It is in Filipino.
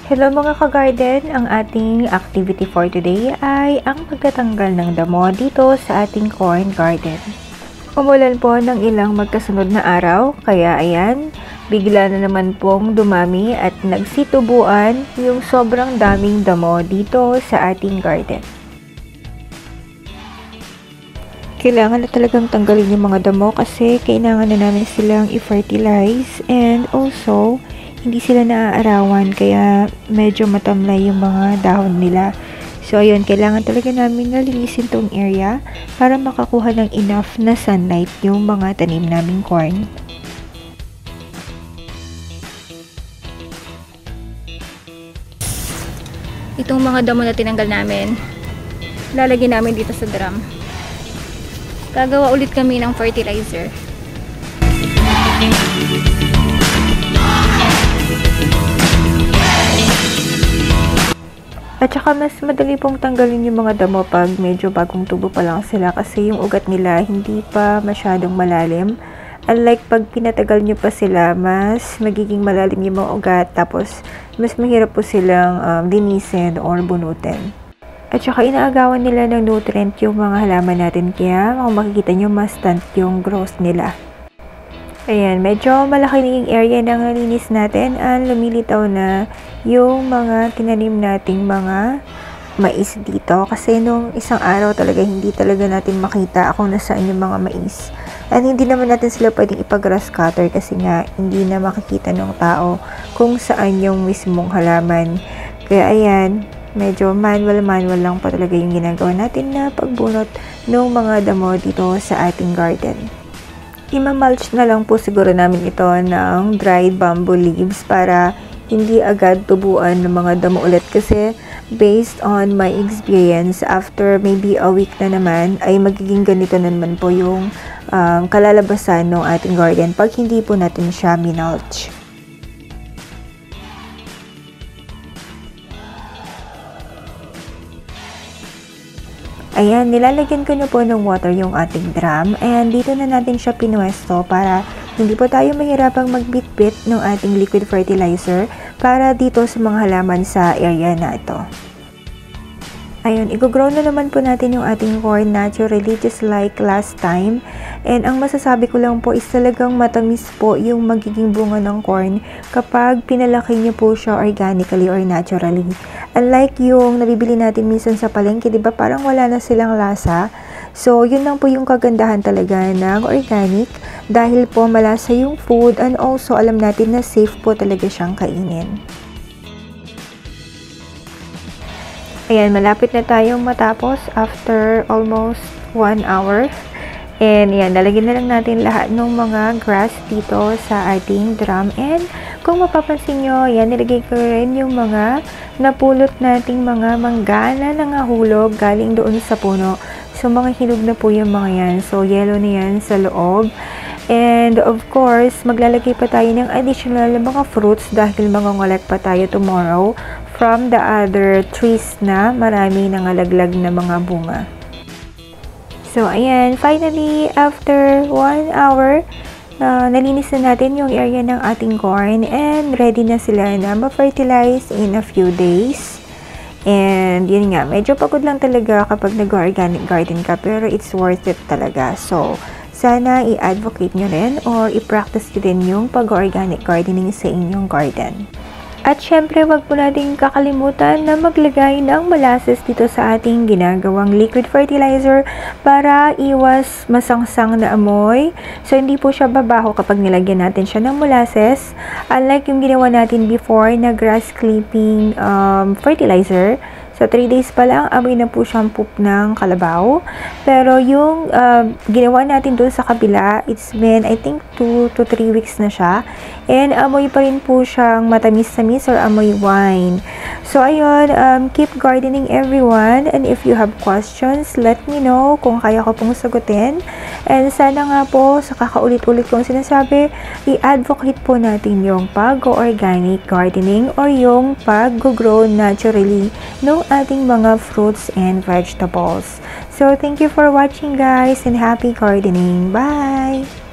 Hello mga ka-garden! Ang ating activity for today ay ang pagtatanggal ng damo dito sa ating corn garden. Umulan po ng ilang magkasunod na araw, kaya ayan, bigla na naman pong dumami at nagsitubuan yung sobrang daming damo dito sa ating garden. Kailangan na talagang tanggalin yung mga damo kasi kailangan na namin silang i-fertilize and also hindi sila naaarawan kaya medyo matamlay yung mga dahon nila. So ayun, kailangan talaga namin nalinisin tong area para makakuha ng enough na sunlight yung mga tanim naming corn. Itong mga damo na tinanggal namin, lalagyan namin dito sa drum. Gagawa ulit kami ng fertilizer. At saka mas madali pong tanggalin yung mga damo pag medyo bagong tubo pa lang sila kasi yung ugat nila hindi pa masyadong malalim. Unlike pag pinatagal nyo pa sila, mas magiging malalim yung mga ugat tapos mas mahirap po silang linisin or bunutin. At saka inaagawan nila ng nutrient yung mga halaman natin kaya kung makikita nyo mas stunt yung growth nila. Ayan, medyo malaki na yung area ng nalinis natin at lumilitaw na yung mga tinanim nating mga mais dito. Kasi nung isang araw talaga hindi talaga natin makita kung nasaan yung mga mais. At hindi naman natin sila pwedeng ipag-grass cutter kasi nga hindi na makikita ng tao kung saan yung mismong halaman. Kaya ayan, medyo manual lang pa talaga yung ginagawa natin na pagbunot ng mga damo dito sa ating garden. Imamulch na lang po siguro namin ito ng dried bamboo leaves para hindi agad tubuan ng mga damo ulit kasi based on my experience, after maybe a week na naman ay magiging ganito na naman po yung kalalabasan ng ating garden pag hindi po natin siya minulch. Ayan, nilalagyan ko na po ng water yung ating drum and dito na natin siya pinwesto para hindi po tayo mahirapang magbitbit ng ating liquid fertilizer para dito sa mga halaman sa area na ito. Ayun, i-grow na naman po natin yung ating corn naturally just like last time. And ang masasabi ko lang po is talagang matamis po yung magiging bunga ng corn kapag pinalaki niyo po siya organically or naturally. Unlike yung nabibili natin minsan sa palengke, diba parang wala na silang lasa. So, yun lang po yung kagandahan talaga ng organic dahil po malasa yung food and also alam natin na safe po talaga siyang kainin. Ayan, malapit na tayong matapos after almost 1 hour. And yan, lalagyan na lang natin lahat ng mga grass dito sa ating drum. And kung mapapansin nyo, yan, nilagay ko rin yung mga napulot nating mga mangga na nangahulog galing doon sa puno. So, mga hinog na po yung mga yan. So, yellow na yan sa loob. And of course, maglalagay pa tayo ng additional na mga fruits dahil mangongolect pa tayo tomorrow from the other trees na marami nangalaglag na mga bunga. So, ayan, finally, after 1 hour, nalinis na natin yung area ng ating corn and ready na sila na ma-fertilize in a few days. And yun nga, medyo pagod lang talaga kapag nag-organic garden ka pero it's worth it talaga. So, sana i-advocate nyo rin or i-practice nyo din yung pag-organic gardening sa inyong garden. At syempre, wag po natin kakalimutan na maglagay ng molasses dito sa ating ginagawang liquid fertilizer para iwas masangsang na amoy. So, hindi po siya babaho kapag nilagyan natin siya ng molasses. Unlike yung ginawa natin before na grass clipping fertilizer. So, 3 days pa lang, amoy na po siyang poop ng kalabaw. Pero yung ginawa natin doon sa kabila, it's been, I think, 2 to 3 weeks na siya. And amoy pa rin po siyang matamis-tamis or amoy wine. So, ayun, keep gardening everyone. And if you have questions, let me know kung kaya ko pong sagutin. And sana nga po, sa kakaulit-ulit kong sinasabi, i-advocate po natin yung pag-organic gardening or yung pag-grow naturally ng ating mga fruits and vegetables. So, thank you for watching guys and happy gardening. Bye!